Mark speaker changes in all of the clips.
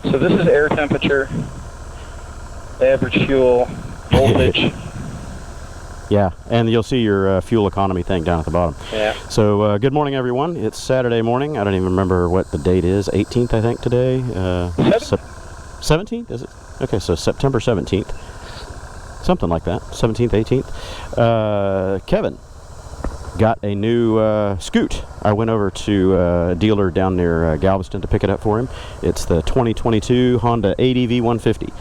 Speaker 1: So this is air temperature, average fuel, voltage.
Speaker 2: Yeah, and you'll see your fuel economy thing down at the bottom.
Speaker 1: Yeah.
Speaker 2: So good morning, everyone. It's Saturday morning. I don't even remember what the date is. 18th, I think, today. 17th, is it? Okay, so September 17th. Something like that. 17th, 18th. Kevin got a new scoot. I went over to a dealer down near Galveston to pick it up for him. It's the 2022 Honda ADV150.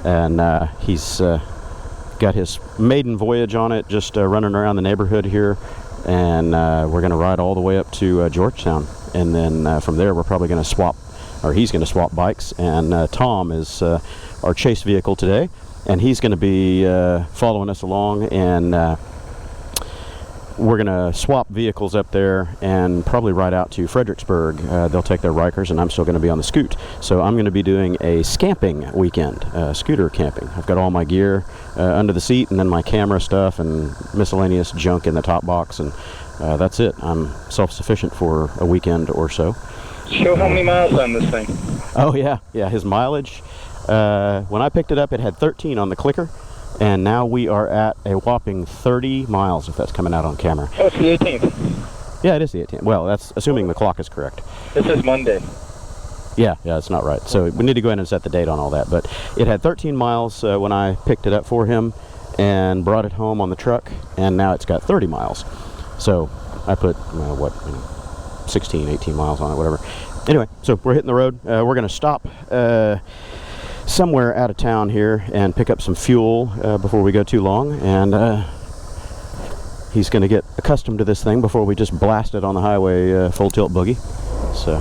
Speaker 2: And he's got his maiden voyage on it, just running around the neighborhood here. And we're going to ride all the way up to Georgetown. And then from there, we're probably going to swap, or he's going to swap bikes. And Tom is our chase vehicle today. And he's going to be following us along, and we're going to swap vehicles up there and probably ride out to Fredericksburg. They'll take their Rykers, and I'm still going to be on the scoot. So I'm going to be doing a scamping weekend, scooter camping. I've got all my gear under the seat, and then my camera stuff and miscellaneous junk in the top box, and that's it. I'm self-sufficient for a weekend or so.
Speaker 1: Show how many miles on this thing.
Speaker 2: Oh, yeah. Yeah, his mileage. When I picked it up, it had 13 on the clicker, and now we are at a whopping 30 miles, if that's coming out on camera.
Speaker 1: Oh, it's the 18th.
Speaker 2: Yeah, it is the 18th. Well, that's assuming the clock is correct.
Speaker 1: This is Monday.
Speaker 2: Yeah, it's not right. So we need to go ahead and set the date on all that. But it had 13 miles when I picked it up for him and brought it home on the truck, and now it's got 30 miles. So I put, 16, 18 miles on it, whatever. Anyway, so we're hitting the road. We're going to stop somewhere out of town here and pick up some fuel before we go too long, and he's going to get accustomed to this thing before we just blast it on the highway full tilt boogie. So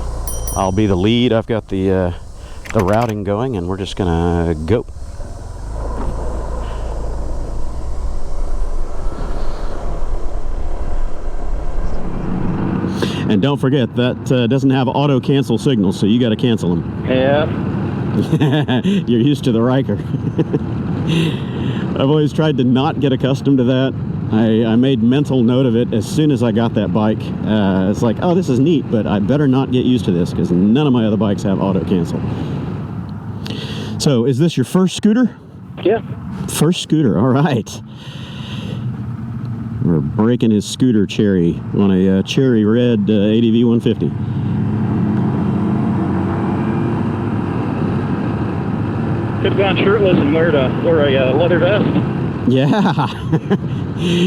Speaker 2: I'll be the lead. I've got the routing going, and we're just going to go. And don't forget, that doesn't have auto cancel signals, so you got to cancel them.
Speaker 1: Yeah.
Speaker 2: You're used to the Ryker. I've always tried to not get accustomed to that. I made mental note of it as soon as I got that bike. It's like, oh, this is neat, but I better not get used to this because none of my other bikes have auto cancel. So, is this your first scooter?
Speaker 1: Yeah.
Speaker 2: First scooter, all right. We're breaking his scooter cherry on a cherry red ADV150.
Speaker 1: Could have gone shirtless and wear a leather vest.
Speaker 2: Yeah.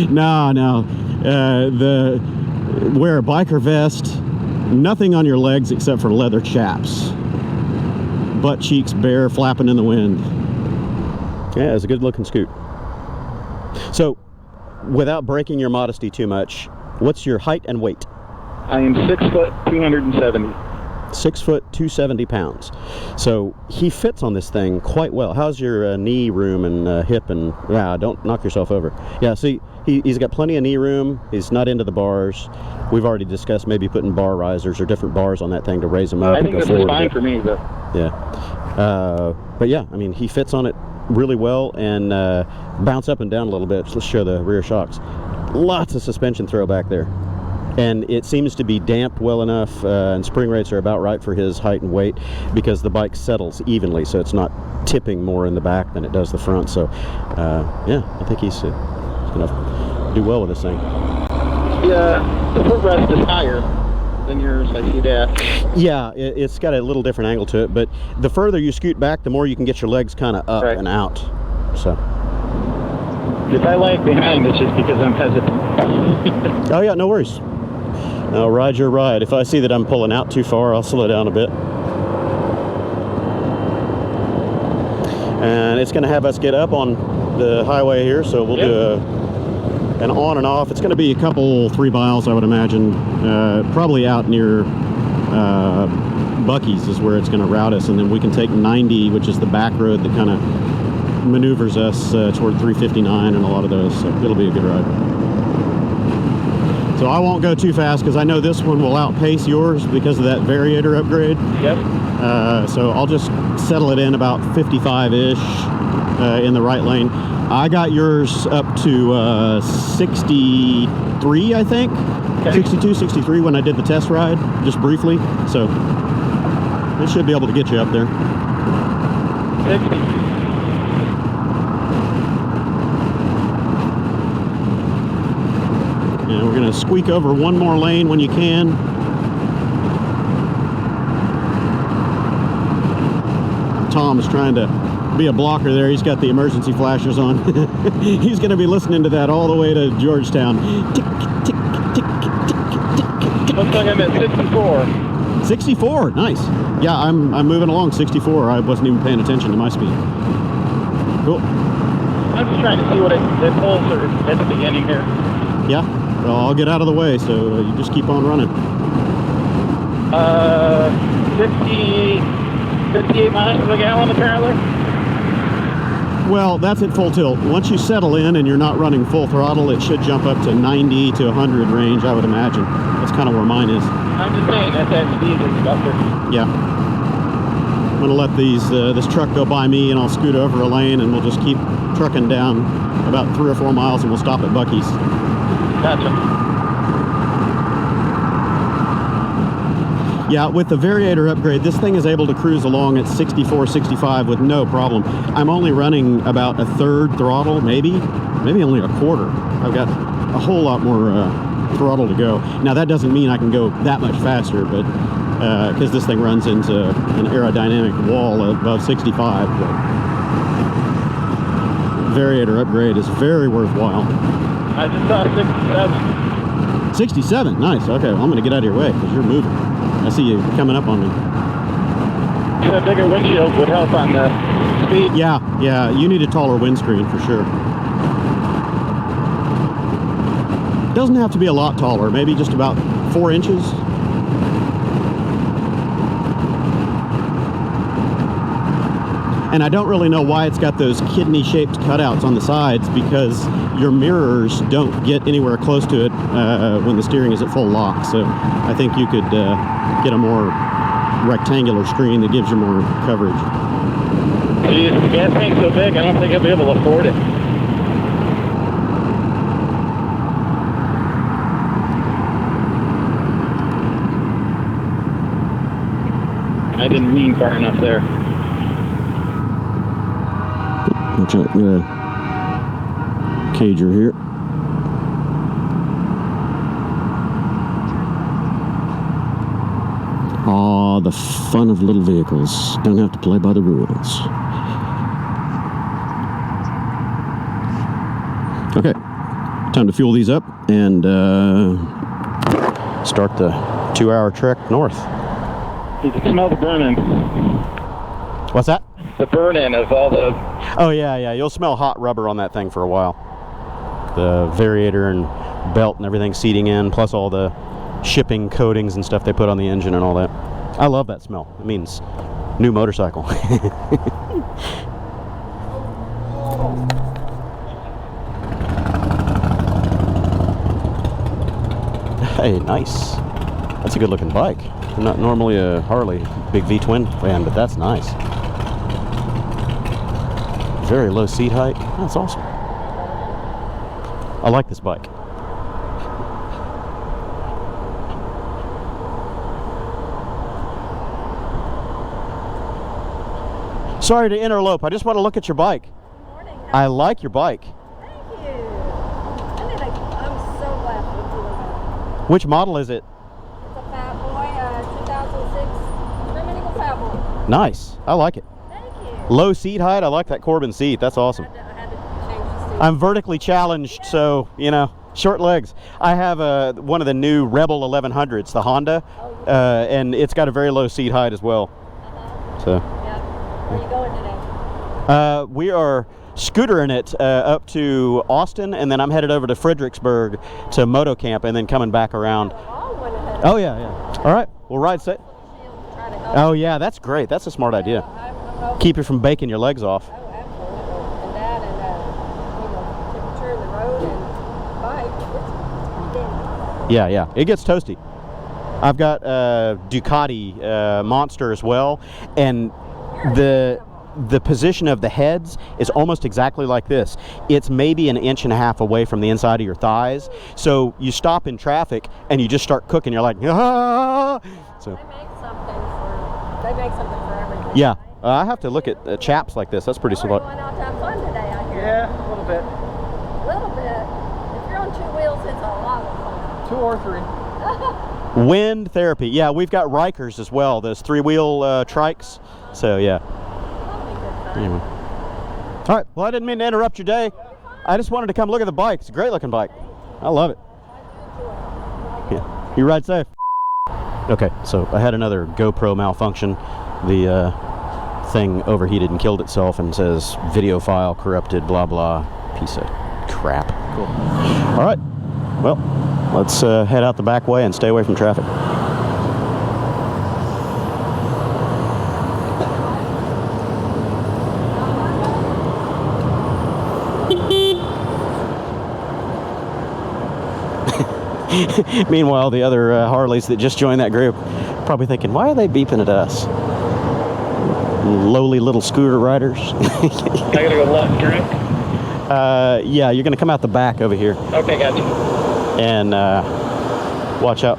Speaker 2: No. Wear a biker vest, nothing on your legs except for leather chaps. Butt cheeks bare, flapping in the wind. Yeah, it's a good looking scoot. So, without breaking your modesty too much, what's your height and weight?
Speaker 1: I am 6 foot 270.
Speaker 2: 6 foot 270 pounds. So he fits on this thing quite well. How's your knee room and hip and don't knock yourself over. Yeah, see, he's got plenty of knee room. He's not into the bars. We've already discussed maybe putting bar risers or different bars on that thing to raise him up.
Speaker 1: I think this is fine for me, though.
Speaker 2: Yeah. But yeah, I mean, he fits on it really well, and bounce up and down a little bit. Let's show the rear shocks. Lots of suspension throw back there. And it seems to be damped well enough, and spring rates are about right for his height and weight because the bike settles evenly, so it's not tipping more in the back than it does the front. So, yeah, I think he's going to do well with this thing.
Speaker 1: Yeah, the footrest is higher than yours, I see that.
Speaker 2: Yeah, it's got a little different angle to it, but the further you scoot back, the more you can get your legs kind of up and out. So.
Speaker 1: If I lag behind, it's just because I'm hesitant.
Speaker 2: Oh yeah, no worries. I'll ride your ride. If I see that I'm pulling out too far, I'll slow down a bit. And it's going to have us get up on the highway here, so we'll do an on and off. It's going to be a couple, 3 miles, I would imagine. Probably out near Buc-ee's is where it's going to route us, and then we can take 90, which is the back road that kind of maneuvers us toward 359 and a lot of those, so it'll be a good ride. So I won't go too fast because I know this one will outpace yours because of that variator upgrade.
Speaker 1: Yep.
Speaker 2: So I'll just settle it in about 55-ish in the right lane. I got yours up to 63, I think. Okay. 62, 63 when I did the test ride, just briefly. So it should be able to get you up there.
Speaker 1: 60.
Speaker 2: And we're going to squeak over one more lane when you can. Tom is trying to be a blocker there. He's got the emergency flashers on. He's going to be listening to that all the way to Georgetown. Tick, tick, tick, tick, tick.
Speaker 1: Looks like I'm at 64.
Speaker 2: 64, nice. Yeah, I'm moving along 64. I wasn't even paying attention to my speed. Cool.
Speaker 1: I'm just trying to see what it pulls at the beginning here.
Speaker 2: Yeah, well, I'll get out of the way, so you just keep on running.
Speaker 1: 58 miles per gallon apparently.
Speaker 2: Well, that's at full tilt. Once you settle in and you're not running full throttle, it should jump up to 90 to 100 range, I would imagine. That's kind of where mine is.
Speaker 1: I'm just saying, at that speed, it's about 50.
Speaker 2: Yeah. I'm going to let this truck go by me, and I'll scoot over a lane, and we'll just keep trucking down about 3 or 4 miles, and we'll stop at Buc-ee's.
Speaker 1: Gotcha.
Speaker 2: Yeah, with the variator upgrade, this thing is able to cruise along at 64, 65 with no problem. I'm only running about a third throttle, maybe only a quarter. I've got a whole lot more throttle to go. Now, that doesn't mean I can go that much faster, but because this thing runs into an aerodynamic wall above 65. But variator upgrade is very worthwhile.
Speaker 1: I just saw 67.
Speaker 2: 67, nice. Okay, well, I'm going to get out of your way because you're moving. I see you coming up on me.
Speaker 1: A bigger windshield would help on the speed.
Speaker 2: Yeah, you need a taller windscreen for sure. Doesn't have to be a lot taller, maybe just about 4 inches. And I don't really know why it's got those kidney-shaped cutouts on the sides, because your mirrors don't get anywhere close to it when the steering is at full lock. So I think you could get a more rectangular screen that gives you more coverage.
Speaker 1: Geez, the gas tank's so big, I don't think I'll be able to afford it. I didn't lean far enough there.
Speaker 2: Watch out, get a cager here. Aw, the fun of little vehicles. Don't have to play by the rules. Okay, time to fuel these up and start the 2-hour trek north.
Speaker 1: You can smell the burn-in.
Speaker 2: What's that?
Speaker 1: The burn-in of all the...
Speaker 2: Oh, yeah. You'll smell hot rubber on that thing for a while. The variator and belt and everything seating in, plus all the shipping coatings and stuff they put on the engine and all that. I love that smell. It means new motorcycle. Hey, nice. That's a good looking bike. I'm not normally a Harley big V-twin fan, but that's nice. Very low seat height. That's awesome. I like this bike. Sorry to interlope. I just want to look at your bike.
Speaker 3: Good morning.
Speaker 2: I like your bike.
Speaker 3: Thank you. I'm so glad for you.
Speaker 2: Which model is it?
Speaker 3: It's a Fat Boy, 2006 German Eagle Fat Boy.
Speaker 2: Nice. I like it.
Speaker 3: Thank you.
Speaker 2: Low seat height. I like that Corbin seat. That's awesome.
Speaker 3: I had to change the seat.
Speaker 2: I'm vertically challenged, so, you know, short legs. I have one of the new Rebel 1100s, the Honda, and it's got a very low seat height as well. So
Speaker 3: Yeah. Where are you going today?
Speaker 2: we are scootering it up to Austin, and then I'm headed over to Fredericksburg to moto camp, and then coming back around.
Speaker 3: All went ahead.
Speaker 2: Oh, yeah. All right, we'll ride safe.
Speaker 3: Try to help.
Speaker 2: Oh, yeah, that's great. That's a smart idea.
Speaker 3: I'm hoping.
Speaker 2: Keep you from baking your legs off.
Speaker 3: Oh, absolutely. And that, and temperature in the road and bike. It's pretty dandy.
Speaker 2: Yeah, it gets toasty. I've got Ducati Monster as well, and the position of the heads is almost exactly like this. It's maybe 1.5 inches away from the inside of your thighs, so you stop in traffic and you just start cooking. You're like, ah! So
Speaker 3: They make something for everything.
Speaker 2: yeah, I have to look at chaps like this. That's pretty
Speaker 3: You're
Speaker 2: slow.
Speaker 3: going out to have fun today, I hear.
Speaker 1: Yeah, a little bit.
Speaker 3: A little bit. If you're on 2 wheels, it's a lot of fun.
Speaker 1: 2 or 3.
Speaker 2: Wind therapy. Yeah, we've got Rykers as well. Those 3-wheel trikes. So yeah.
Speaker 3: That'll be good fun.
Speaker 2: Anyway. All right. Well, I didn't mean to interrupt your day. I just wanted to come look at the bike. It's a great looking bike. I love it. Yeah. You ride safe. Okay. So I had another GoPro malfunction. The thing overheated and killed itself and says video file corrupted. Blah blah. Piece of crap.
Speaker 1: Cool.
Speaker 2: All right. Well, let's head out the back way and stay away from traffic. Meanwhile, the other Harleys that just joined that group probably thinking, why are they beeping at us? Lowly little scooter riders.
Speaker 1: I gotta go left, correct?
Speaker 2: Yeah, you're going to come out the back over here.
Speaker 1: Okay, gotcha.
Speaker 2: And watch out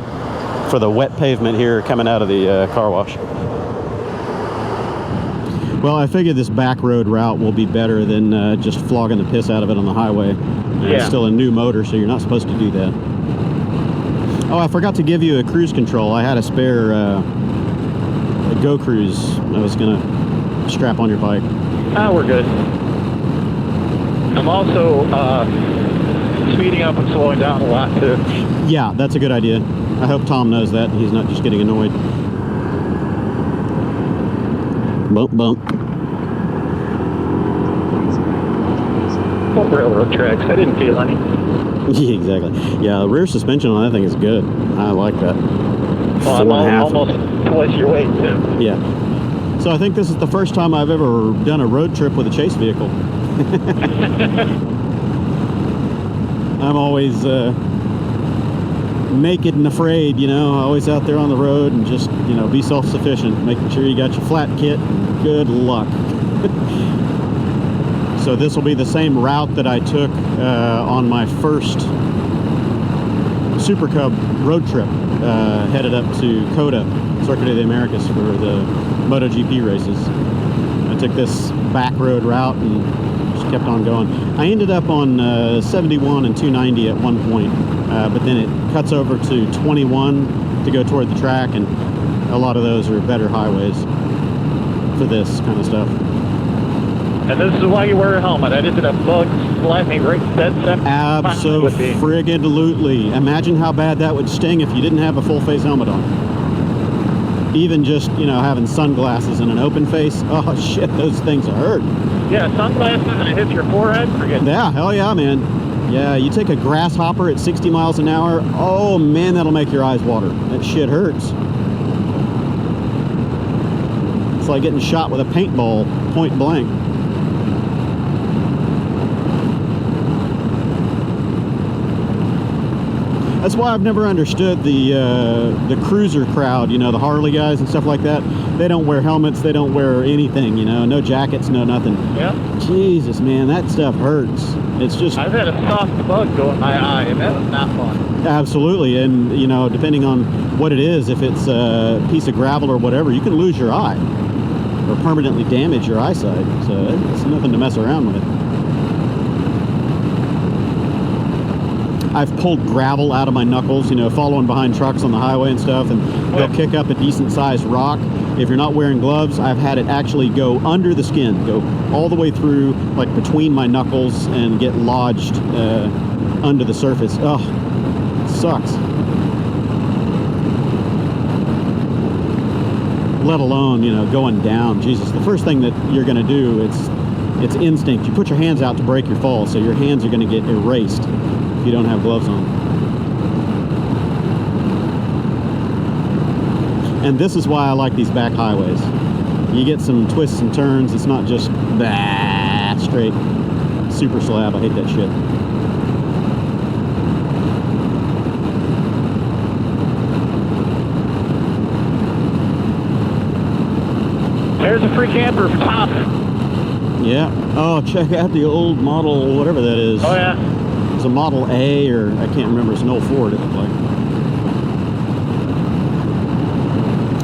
Speaker 2: for the wet pavement here coming out of the car wash. Well, I figured this back road route will be better than just flogging the piss out of it on the highway. It's still a new motor, so you're not supposed to do that. Oh, I forgot to give you a cruise control. I had a spare a Go Cruise I was going to strap on your bike.
Speaker 1: Ah, we're good. I'm also speeding up and slowing down a lot too.
Speaker 2: Yeah, that's a good idea. I hope Tom knows that. He's not just getting annoyed. Bump, bump.
Speaker 1: Well, railroad tracks. I didn't feel any.
Speaker 2: Yeah, exactly. Yeah, the rear suspension on that thing is good. I like that.
Speaker 1: Well, I'm almost twice your weight too.
Speaker 2: Yeah. So I think this is the first time I've ever done a road trip with a chase vehicle. I'm always naked and afraid, you know, always out there on the road and just, you know, be self-sufficient, making sure you got your flat kit and good luck. So this will be the same route that I took on my first Super Cub road trip, headed up to COTA, Circuit of the Americas, for the MotoGP races. I took this back road route and just kept on going. I ended up on 71 and 290 at one point, but then it cuts over to 21 to go toward the track, and a lot of those are better highways for this kind of stuff.
Speaker 1: And this is why you wear a helmet. I ended up bug slap me right dead center.
Speaker 2: Abso-friggin-lutely. Imagine how bad that would sting if you didn't have a full face helmet on. Even just, you know, having sunglasses and an open face. Oh shit, those things hurt.
Speaker 1: Yeah, sunglasses and it hits your forehead. Forget it.
Speaker 2: Yeah, hell yeah, man. Yeah, you take a grasshopper at 60 miles an hour. Oh man, that'll make your eyes water. That shit hurts. It's like getting shot with a paintball point blank. That's why I've never understood the cruiser crowd, you know, the Harley guys and stuff like that. They don't wear helmets, they don't wear anything, you know, no jackets, no nothing.
Speaker 1: Yeah.
Speaker 2: Jesus, man, that stuff hurts. It's just...
Speaker 1: I've had a soft bug go in my eye, and that was not fun.
Speaker 2: Absolutely, and, you know, depending on what it is, if it's a piece of gravel or whatever, you can lose your eye or permanently damage your eyesight. So it's nothing to mess around with. I've pulled gravel out of my knuckles, you know, following behind trucks on the highway and stuff, and they'll kick up a decent sized rock. If you're not wearing gloves, I've had it actually go under the skin, go all the way through, like between my knuckles, and get lodged under the surface. Oh, it sucks. Let alone, you know, going down. Jesus, the first thing that you're going to do, it's instinct. You put your hands out to break your fall, so your hands are going to get erased if you don't have gloves on. And this is why I like these back highways. You get some twists and turns. It's not just straight super slab. I hate that shit.
Speaker 1: There's a free camper for Tom.
Speaker 2: Yeah. Oh, check out the old model, whatever that is.
Speaker 1: Oh, yeah.
Speaker 2: It's a Model A, or I can't remember. It's an old Ford, it looked like.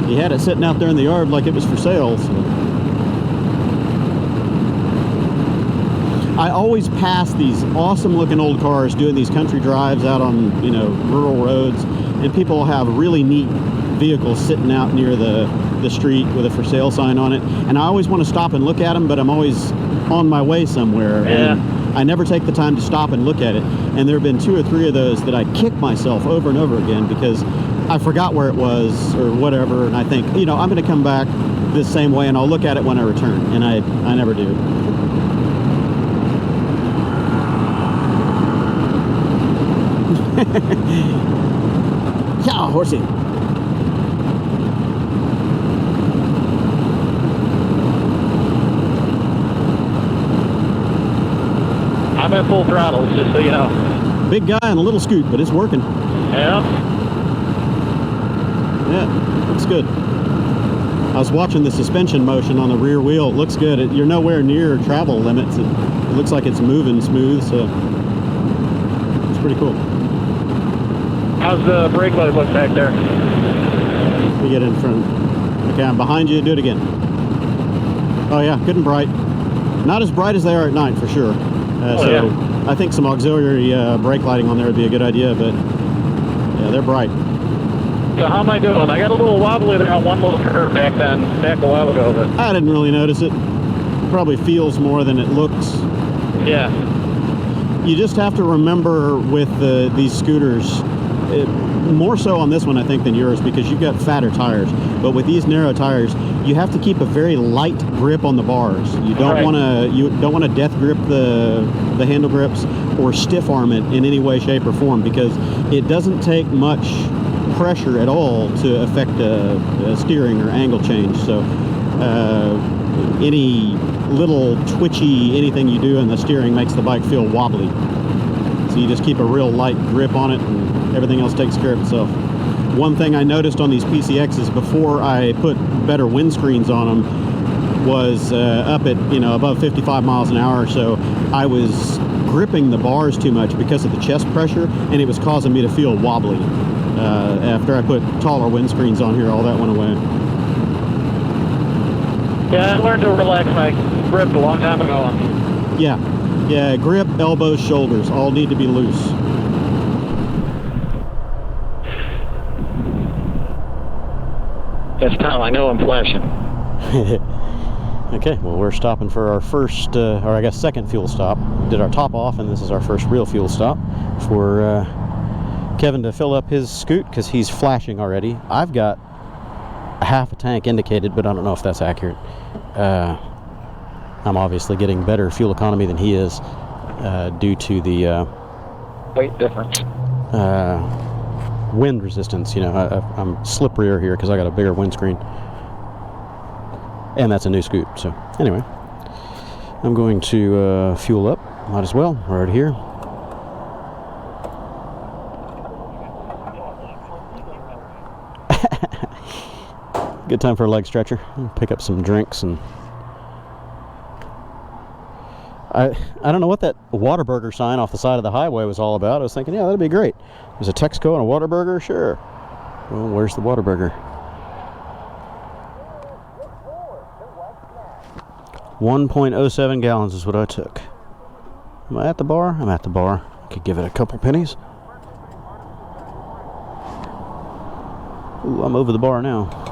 Speaker 2: He had it sitting out there in the yard like it was for sale. So I always pass these awesome looking old cars doing these country drives out on, you know, rural roads, and people have really neat vehicles sitting out near the street with a for sale sign on it, and I always want to stop and look at them, but I'm always on my way somewhere, and I never take the time to stop and look at it. And there have been 2 or 3 of those that I kick myself over and over again because I forgot where it was or whatever, and I think, you know, I'm going to come back this same way and I'll look at it when I return, and I never do. Yeah, horsey.
Speaker 1: I'm at full throttle, just so you know.
Speaker 2: Big guy on a little scoot, but it's working.
Speaker 1: Yeah.
Speaker 2: Yeah, looks good. I was watching the suspension motion on the rear wheel. It looks good. You're nowhere near travel limits. It looks like it's moving smooth, so it's pretty cool.
Speaker 1: How's the brake light look back there?
Speaker 2: Let me get in front. Okay, I'm behind you. Do it again. Oh yeah, good and bright. Not as bright as they are at night, for sure. So I think some auxiliary brake lighting on there would be a good idea, but yeah, they're bright.
Speaker 1: So how am I doing? I got a little wobbly there on one little curve back a while ago, but
Speaker 2: I didn't really notice it. Probably feels more than it looks.
Speaker 1: yeah.
Speaker 2: You just have to remember with these scooters, more so on this one I think than yours, because you've got fatter tires, but with these narrow tires you have to keep a very light grip on the bars. You don't want to death grip the handle grips or stiff arm it in any way, shape or form, because it doesn't take much pressure at all to affect a steering or angle change. So any little twitchy anything you do in the steering makes the bike feel wobbly. So you just keep a real light grip on it and everything else takes care of itself. One thing I noticed on these PCXs before I put better windscreens on them was up at, you know, above 55 miles an hour or so, I was gripping the bars too much because of the chest pressure, and it was causing me to feel wobbly. After I put taller windscreens on here, all that went away.
Speaker 1: Yeah, I learned to relax my grip a long time ago.
Speaker 2: Yeah, grip, elbows, shoulders, all need to be loose.
Speaker 1: That's Tom, I know I'm flashing.
Speaker 2: Okay, well, we're stopping for our first, or I guess second fuel stop. Did our top off, and this is our first real fuel stop for Kevin to fill up his scoot, because he's flashing already. I've got a half a tank indicated, but I don't know if that's accurate. I'm obviously getting better fuel economy than he is due to the
Speaker 1: weight difference.
Speaker 2: Wind resistance. You know, I'm slipperier here because I got a bigger windscreen, and that's a new scoot. So anyway, I'm going to fuel up. Might as well. We're right here. Good time for a leg stretcher. Pick up some drinks, and I don't know what that Whataburger sign off the side of the highway was all about. I was thinking, yeah, that'd be great. There's a Texaco and a Whataburger, sure. Well, where's the Whataburger? 1.07 gallons is what I took. Am I at the bar? I'm at the bar. I could give it a couple pennies. Ooh, I'm over the bar now.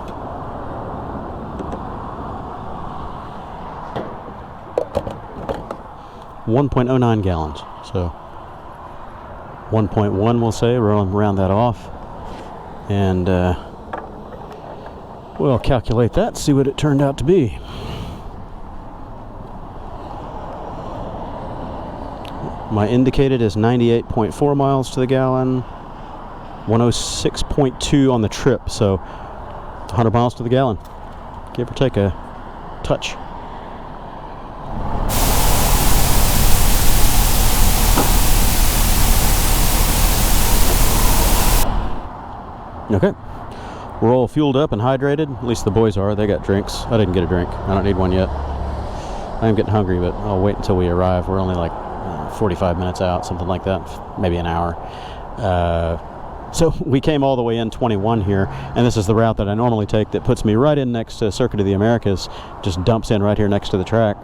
Speaker 2: .09 gallons. So 1.1 we'll say, round that off, and we'll calculate that, see what it turned out to be. My indicated is 98.4 miles to the gallon, 106.2 on the trip, so 100 miles to the gallon, give or take a touch. Okay, we're all fueled up and hydrated. At least the boys are. They got drinks. I didn't get a drink. I don't need one yet. I am getting hungry, but I'll wait until we arrive. We're only like 45 minutes out, something like that, maybe an hour. So we came all the way in 21 here, and this is the route that I normally take that puts me right in next to Circuit of the Americas, just dumps in right here next to the track,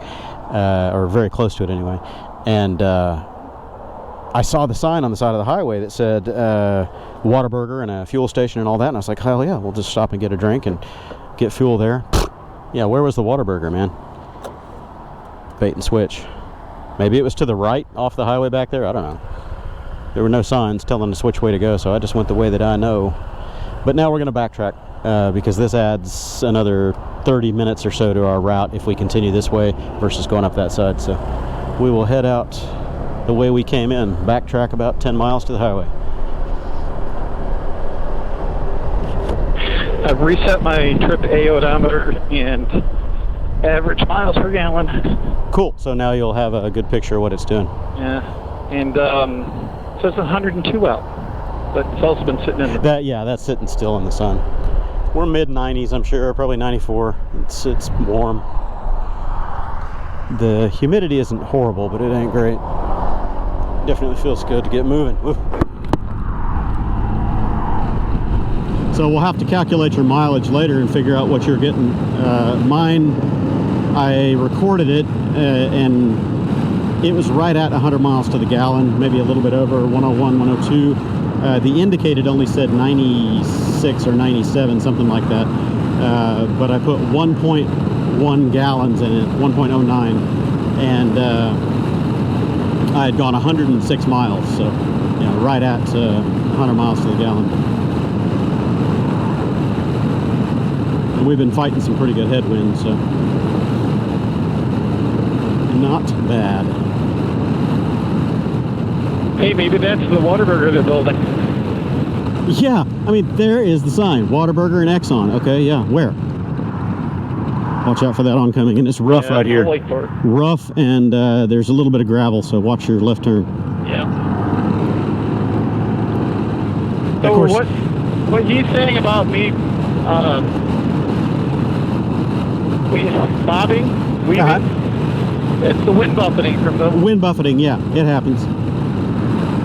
Speaker 2: or very close to it anyway. And I saw the sign on the side of the highway that said Whataburger and a fuel station and all that, and I was like, hell yeah, we'll just stop and get a drink and get fuel there. Yeah, where was the Whataburger, man? Bait and switch. Maybe it was to the right off the highway back there. I don't know. There were no signs telling us which way to go, so I just went the way that I know. But now we're going to backtrack because this adds another 30 minutes or so to our route if we continue this way versus going up that side. So we will head out the way we came in, backtrack about 10 miles to the highway.
Speaker 1: I've reset my trip odometer and average miles per gallon.
Speaker 2: Cool. So now you'll have a good picture of what it's doing.
Speaker 1: Yeah. And so it's 102 out, but it's also been sitting in the...
Speaker 2: Yeah, that's sitting still in the sun. We're mid-90s, I'm sure, probably 94. It's warm. The humidity isn't horrible, but it ain't great. Definitely feels good to get moving. Woo. So we'll have to calculate your mileage later and figure out what you're getting. Mine, I recorded it and it was right at 100 miles to the gallon, maybe a little bit over, 101, 102. The indicated only said 96 or 97, something like that. But I put 1.1 gallons in it, 1.09, and I had gone 106 miles, so yeah, right at 100 miles to the gallon. And we've been fighting some pretty good headwinds, so not bad.
Speaker 1: Hey, maybe that's the Whataburger they're building.
Speaker 2: Yeah, I mean, there is the sign, Whataburger and Exxon. Okay, yeah, where? Watch out for that oncoming, and it's rough right here.
Speaker 1: Wait for it.
Speaker 2: Rough, and there's a little bit of gravel, so watch your left turn.
Speaker 1: Yeah.
Speaker 2: Of
Speaker 1: So
Speaker 2: course,
Speaker 1: what he's saying about me bobbing, weaving, it's the wind buffeting from the...
Speaker 2: Wind buffeting, yeah, it happens.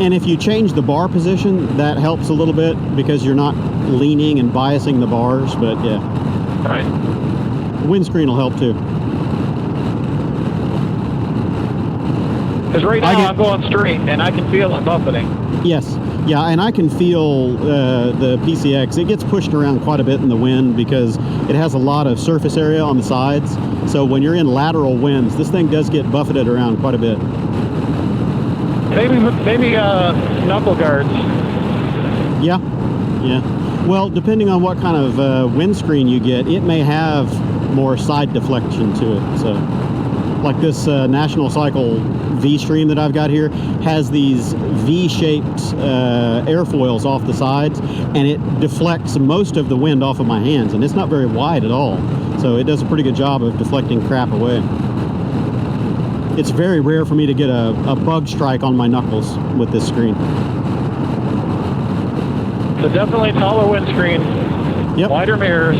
Speaker 2: And if you change the bar position, that helps a little bit because you're not leaning and biasing the bars, but yeah.
Speaker 1: Right.
Speaker 2: Windscreen will help too.
Speaker 1: Because right now I'm going straight and I can feel it buffeting.
Speaker 2: Yes, yeah, and I can feel the PCX. It gets pushed around quite a bit in the wind because it has a lot of surface area on the sides. So when you're in lateral winds, this thing does get buffeted around quite a bit.
Speaker 1: Maybe knuckle guards.
Speaker 2: Yeah, yeah. Well, depending on what kind of windscreen you get, it may have more side deflection to it. So, like this National Cycle V-Stream that I've got here has these V-shaped airfoils off the sides, and it deflects most of the wind off of my hands, and it's not very wide at all. So it does a pretty good job of deflecting crap away. It's very rare for me to get a bug strike on my knuckles with this screen.
Speaker 1: So definitely taller windscreen,
Speaker 2: yep.
Speaker 1: Wider mirrors.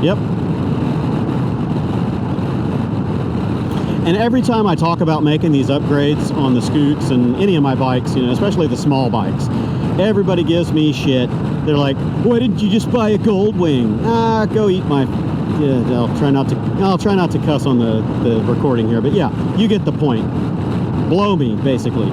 Speaker 2: Yep. And every time I talk about making these upgrades on the scoots and any of my bikes, you know, especially the small bikes, everybody gives me shit. They're like, why didn't you just buy a Goldwing? Ah, go eat my... Yeah, I'll try not to cuss on the recording here, but yeah, you get the point. Blow me, basically.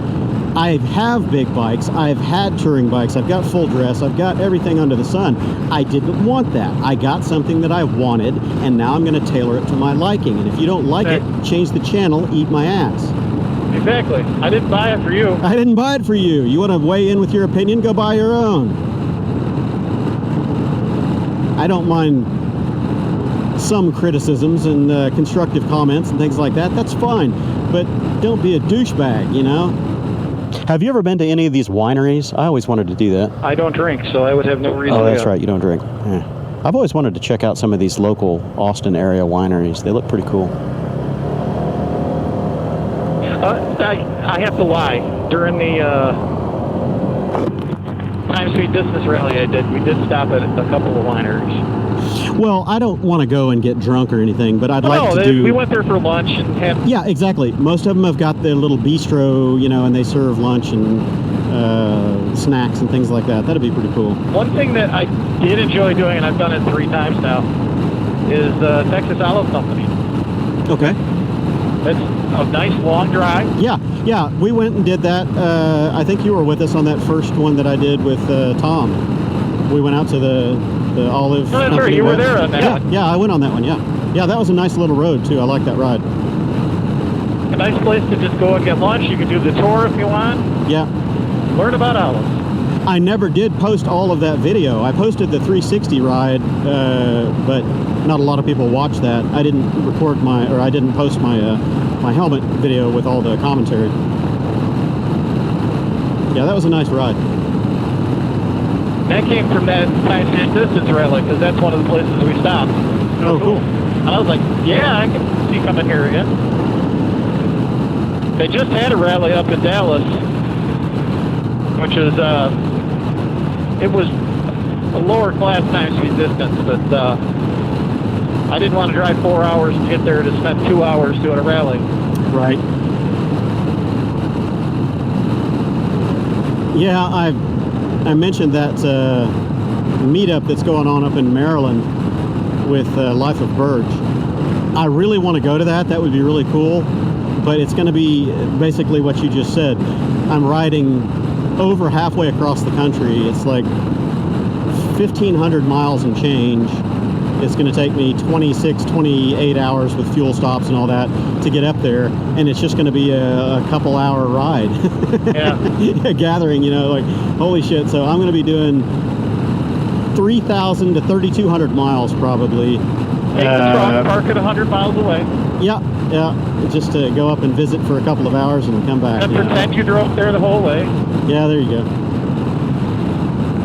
Speaker 2: I have big bikes, I've had touring bikes, I've got full dress, I've got everything under the sun. I didn't want that. I got something that I wanted, and now I'm going to tailor it to my liking. And if you don't like it, change the channel, eat my ass.
Speaker 1: Exactly. I didn't buy it for you.
Speaker 2: I didn't buy it for you. You want to weigh in with your opinion? Go buy your own. I don't mind some criticisms and constructive comments and things like that. That's fine, but don't be a douchebag, you know? Have you ever been to any of these wineries? I always wanted to do that.
Speaker 1: I don't drink, so I would have no reason to
Speaker 2: go. Oh, that's right, you don't drink.
Speaker 1: Yeah.
Speaker 2: I've always wanted to check out some of these local Austin area wineries. They look pretty cool.
Speaker 1: I have to lie. During the Time Speed Distance Rally we did stop at a couple of wineries.
Speaker 2: Well, I don't want to go and get drunk or anything, but I'd like to do...
Speaker 1: We went there for lunch and had...
Speaker 2: Yeah, exactly. Most of them have got their little bistro, you know, and they serve lunch and snacks and things like that. That'd be pretty cool.
Speaker 1: One thing that I did enjoy doing, and I've done it 3 times now, is Texas Olive Company.
Speaker 2: Okay.
Speaker 1: That's a nice long drive.
Speaker 2: Yeah, we went and did that. I think you were with us on that first one that I did with Tom. We went out to the Olive.
Speaker 1: Oh, that's right. You were there on that.
Speaker 2: Yeah, I went on that one. Yeah, that was a nice little road too. I like that ride.
Speaker 1: A nice place to just go and get lunch. You can do the tour if you want.
Speaker 2: Yeah.
Speaker 1: Learn about olives.
Speaker 2: I never did post all of that video. I posted the 360 ride, but not a lot of people watched that. I didn't record I didn't post my my helmet video with all the commentary. Yeah, that was a nice ride.
Speaker 1: That came from that Science Distance rally, because that's one of the places we stopped.
Speaker 2: Oh, cool.
Speaker 1: And I was like, yeah, I can see coming here again. They just had a rally up in Dallas, which is, it was a lower class time speed distance, but I didn't want to drive 4 hours and get there to spend 2 hours doing a rally.
Speaker 2: Right. Yeah, I mentioned that meetup that's going on up in Maryland with Life of Burge. I really want to go to that. That would be really cool. But it's going to be basically what you just said. I'm riding over halfway across the country. It's like 1,500 miles and change. It's going to take me 26, 28 hours with fuel stops and all that to get up there, and it's just going to be a couple hour ride.
Speaker 1: Yeah.
Speaker 2: Gathering, you know, like, holy shit. So I'm going to be doing 3,000 to 3,200 miles probably.
Speaker 1: Take the truck, park it 100 miles away.
Speaker 2: Yeah, just to go up and visit for a couple of hours and come back.
Speaker 1: And pretend you drove there the whole way.
Speaker 2: Yeah, there you go.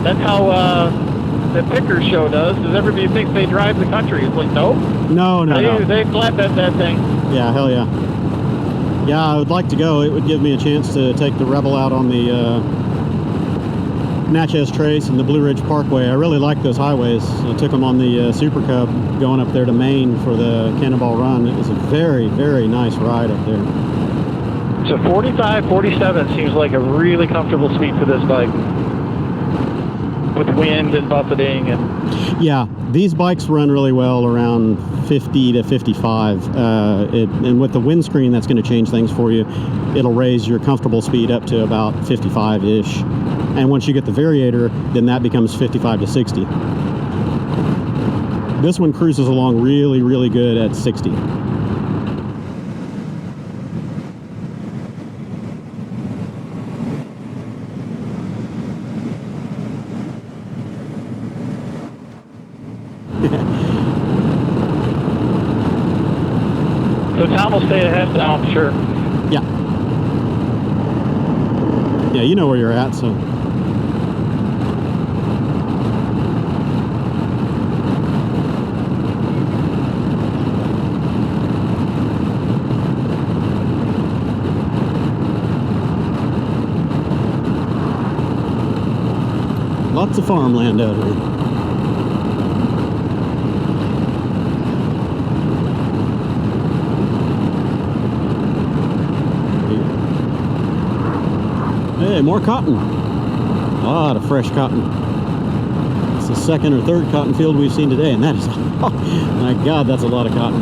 Speaker 1: That's how the Picker show does. Does everybody think they drive the country? It's like, nope.
Speaker 2: No.
Speaker 1: They flatbed that thing.
Speaker 2: Yeah, hell yeah. Yeah, I would like to go. It would give me a chance to take the Rebel out on the Natchez Trace and the Blue Ridge Parkway. I really like those highways. I took them on the Super Cub going up there to Maine for the Cannonball Run. It was a very, very nice ride up there.
Speaker 1: So 45, 47 seems like a really comfortable speed for this bike, with wind and buffeting. And
Speaker 2: yeah, these bikes run really well around 50 to 55. And with the windscreen, that's going to change things for you. It'll raise your comfortable speed up to about 55-ish. And once you get the variator, then that becomes 55 to 60. This one cruises along really, really good at 60.
Speaker 1: so Tom will stay ahead now, I'm sure.
Speaker 2: Yeah. Yeah, you know where you're at, so. Lots of farmland out here. Hey, more cotton. A lot of fresh cotton. It's the second or third cotton field we've seen today, and that is, oh my God, that's a lot of cotton.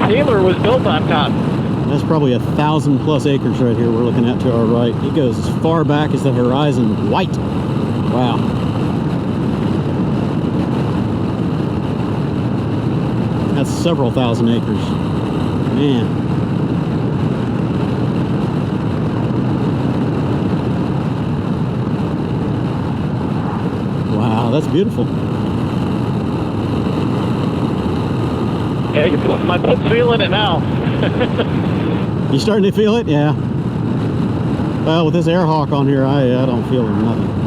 Speaker 1: Taylor was built on cotton.
Speaker 2: That's probably 1,000+ acres right here we're looking at to our right. It goes as far back as the horizon. White. Wow. That's several thousand acres. Man. Wow, that's beautiful.
Speaker 1: Yeah, my foot's feeling it now.
Speaker 2: You starting to feel it? Yeah. Well, with this air hawk on here, I don't feel nothing.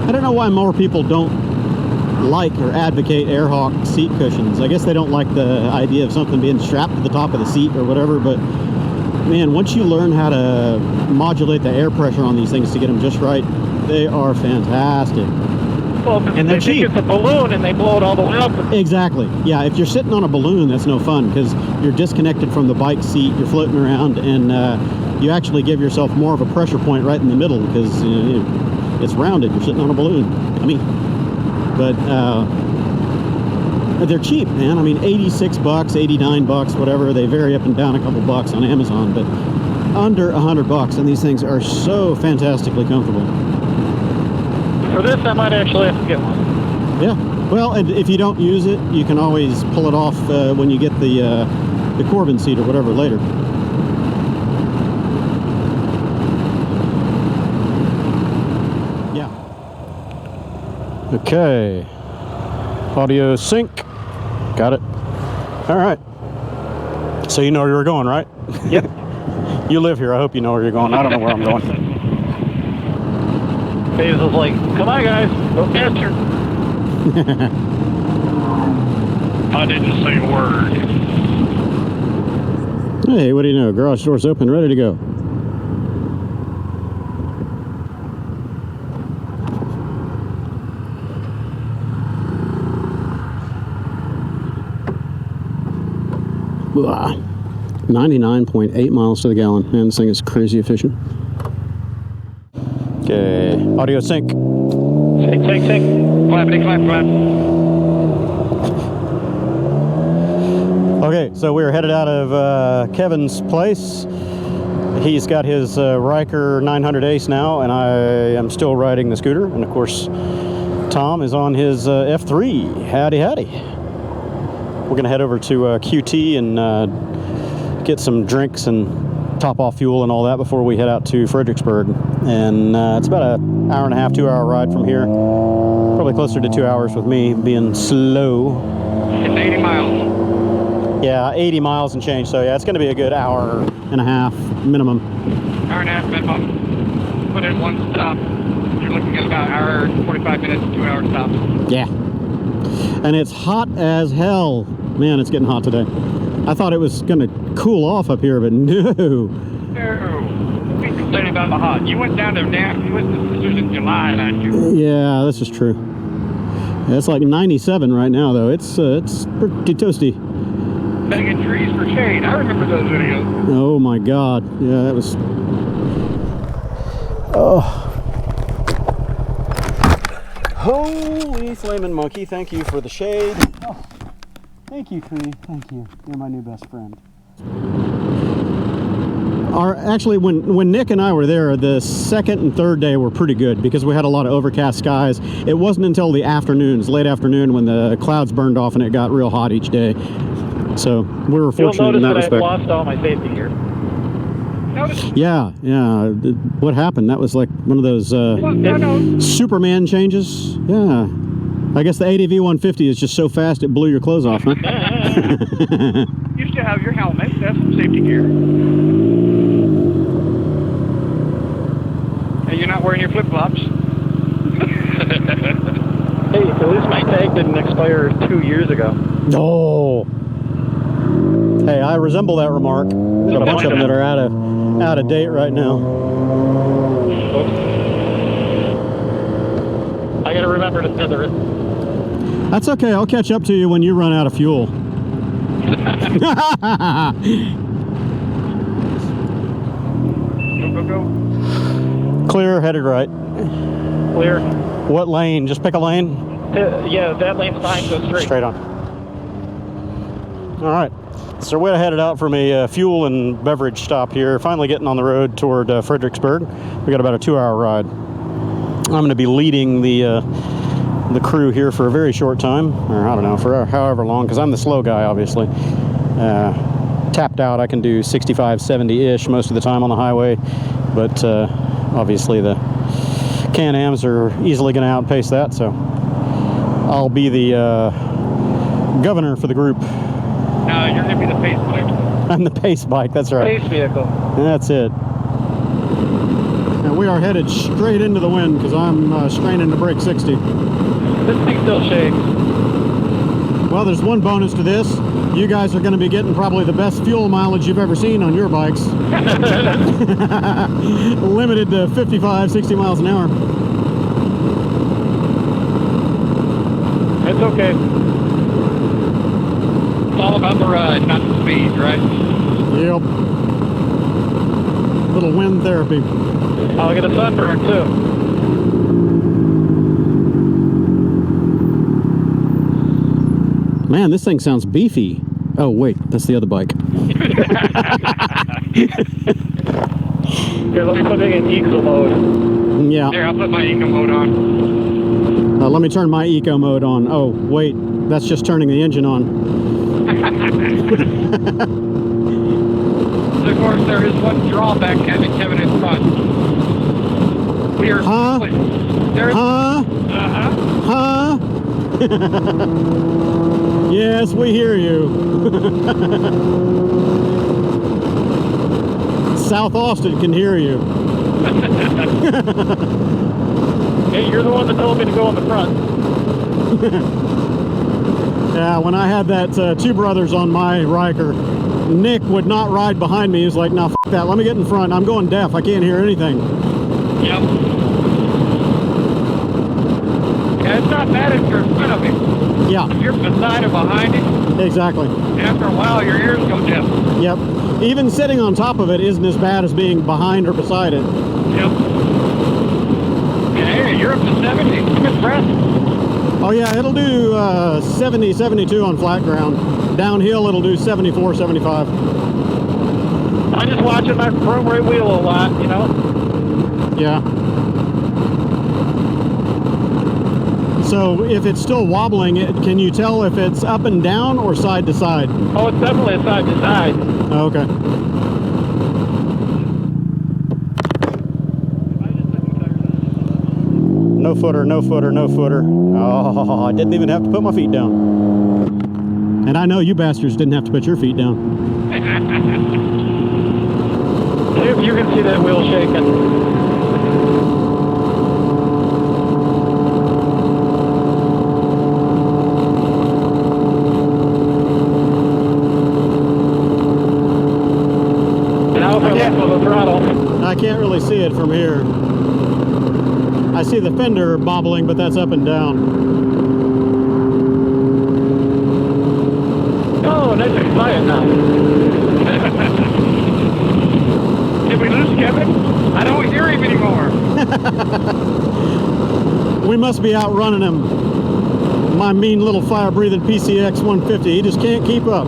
Speaker 2: I don't know why more people don't like or advocate Airhawk seat cushions. I guess they don't like the idea of something being strapped to the top of the seat or whatever, but man, once you learn how to modulate the air pressure on these things to get them just right, they are fantastic.
Speaker 1: Well, and they're cheap. It's a balloon and they blow it all the way up.
Speaker 2: Exactly. Yeah, if you're sitting on a balloon, that's no fun because you're disconnected from the bike seat, you're floating around, and you actually give yourself more of a pressure point right in the middle because it's rounded. You're sitting on a balloon. I mean, but they're cheap, man. I mean, $86, $89, whatever. They vary up and down a couple bucks on Amazon, but under $100, and these things are so fantastically comfortable.
Speaker 1: For this, I might actually have to get one.
Speaker 2: Yeah. Well, and if you don't use it, you can always pull it off when you get the Corbin seat or whatever later. Yeah. Okay. Audio sync. Got it. All right. So you know where you're going, right?
Speaker 1: Yep.
Speaker 2: You live here. I hope you know where you're going. I don't know where I'm going.
Speaker 1: Faze was like, come on, guys. Go faster. I didn't say a word.
Speaker 2: Hey, what do you know? Garage door's open, ready to go. Blah. 99.8 miles to the gallon. Man, this thing is crazy efficient. Okay, audio sync.
Speaker 1: Sync. Clap.
Speaker 2: Okay, so we're headed out of Kevin's place. He's got his Ryker 900 Ace now, and I am still riding the scooter. And of course, Tom is on his F3. Howdy. We're gonna head over to QT and get some drinks and top off fuel and all that before we head out to Fredericksburg. And it's about an hour and a half, 2 hour ride from here. Probably closer to 2 hours with me being slow.
Speaker 1: It's 80 miles.
Speaker 2: Yeah, 80 miles and change. So yeah, it's gonna be a good hour and a half minimum.
Speaker 1: Hour and a half minimum. Put in one stop. You're looking at about an hour, 45 minutes, 2 hour stops.
Speaker 2: Yeah. And it's hot as hell. Man, it's getting hot today. I thought it was gonna cool off up here, but no.
Speaker 1: No. Be complaining about the hot. You went down to this was in July last year.
Speaker 2: Yeah, this is true. It's like 97 right now, though. It's pretty toasty.
Speaker 1: Begging trees for shade. I remember those videos.
Speaker 2: Oh my God. Yeah, that was. Oh. Holy flaming monkey! Thank you for the shade. Oh. Thank you, Cooey. Thank you. You're my new best friend. Actually, when Nick and I were there, the second and third day were pretty good because we had a lot of overcast skies. It wasn't until the afternoons, late afternoon, when the clouds burned off and it got real hot each day. So we were fortunate in that respect.
Speaker 1: You'll notice that I've lost all my safety gear.
Speaker 2: Yeah. What happened? That was like one of those Superman changes. Yeah. I guess the ADV150 is just so fast it blew your clothes off, huh?
Speaker 1: You still have your helmet. That's some safety gear. And you're not wearing your flip-flops. Hey, at least my tag didn't expire 2 years ago.
Speaker 2: Oh. Hey, I resemble that remark. There's a bunch of them that are out of date right now.
Speaker 1: Oops. I gotta remember to tether it.
Speaker 2: That's okay. I'll catch up to you when you run out of fuel.
Speaker 1: Go.
Speaker 2: Clear, headed right.
Speaker 1: Clear.
Speaker 2: What lane? Just pick a lane?
Speaker 1: Yeah, that lane's fine. Go straight.
Speaker 2: Straight on. All right. So we're headed out from a fuel and beverage stop here. Finally getting on the road toward Fredericksburg. We got about a 2 hour ride. I'm going to be leading the crew here for a very short time, or I don't know, for however long, because I'm the slow guy, obviously. Tapped out, I can do 65, 70-ish most of the time on the highway, but obviously the Can-Ams are easily going to outpace that, so I'll be the governor for the group.
Speaker 1: No, you're going to be the pace bike.
Speaker 2: I'm the pace bike, that's right.
Speaker 1: Pace vehicle.
Speaker 2: That's it. And we are headed straight into the wind because I'm straining to brake 60.
Speaker 1: This thing still shakes.
Speaker 2: Well, there's one bonus to this. You guys are going to be getting probably the best fuel mileage you've ever seen on your bikes. Limited to 55, 60 miles an hour.
Speaker 1: It's okay. It's all about the ride, not the speed, right?
Speaker 2: Yep. Little wind therapy.
Speaker 1: I'll get a sunburn too.
Speaker 2: Man, this thing sounds beefy. Oh, wait, that's the other bike.
Speaker 1: Here, let me put it in eco mode.
Speaker 2: Yeah.
Speaker 1: Here, I'll put my eco mode on.
Speaker 2: Let me turn my eco mode on. Oh, wait, that's just turning the engine on.
Speaker 1: Of course, there is one drawback having Kevin in front. We are...
Speaker 2: Huh?
Speaker 1: There's...
Speaker 2: Huh?
Speaker 1: Uh-huh.
Speaker 2: Huh? Yes, we hear you. South Austin can hear you.
Speaker 1: Hey, you're the one that told me to go on the front.
Speaker 2: Yeah, when I had that two brothers on my Ryker, Nick would not ride behind me. He was like, "Nah, f that. Let me get in front. I'm going deaf. I can't hear anything."
Speaker 1: Yep. Yeah, it's not bad if you're in front of him.
Speaker 2: Yeah.
Speaker 1: If you're beside or behind him,
Speaker 2: Exactly.
Speaker 1: after a while your ears go deaf.
Speaker 2: Yep. Even sitting on top of it isn't as bad as being behind or beside it.
Speaker 1: Yep. Yeah, you're up to 70. I'm impressed.
Speaker 2: Oh yeah, it'll do 70, 72 on flat ground. Downhill, it'll do 74, 75.
Speaker 1: I'm just watching my front right wheel a lot, you know.
Speaker 2: Yeah. So if it's still wobbling, can you tell if it's up and down or side to side?
Speaker 1: Oh, it's definitely a side to side.
Speaker 2: Oh, okay. No footer, no footer, no footer. Oh, I didn't even have to put my feet down. And I know you bastards didn't have to put your feet down.
Speaker 1: You can see that wheel shaking.
Speaker 2: I can't really see it from here. I see the fender bobbling, but that's up and down.
Speaker 1: Oh, that's exciting now. Did we lose Kevin? I don't hear him anymore.
Speaker 2: We must be outrunning him. My mean little fire-breathing PCX150. He just can't keep up.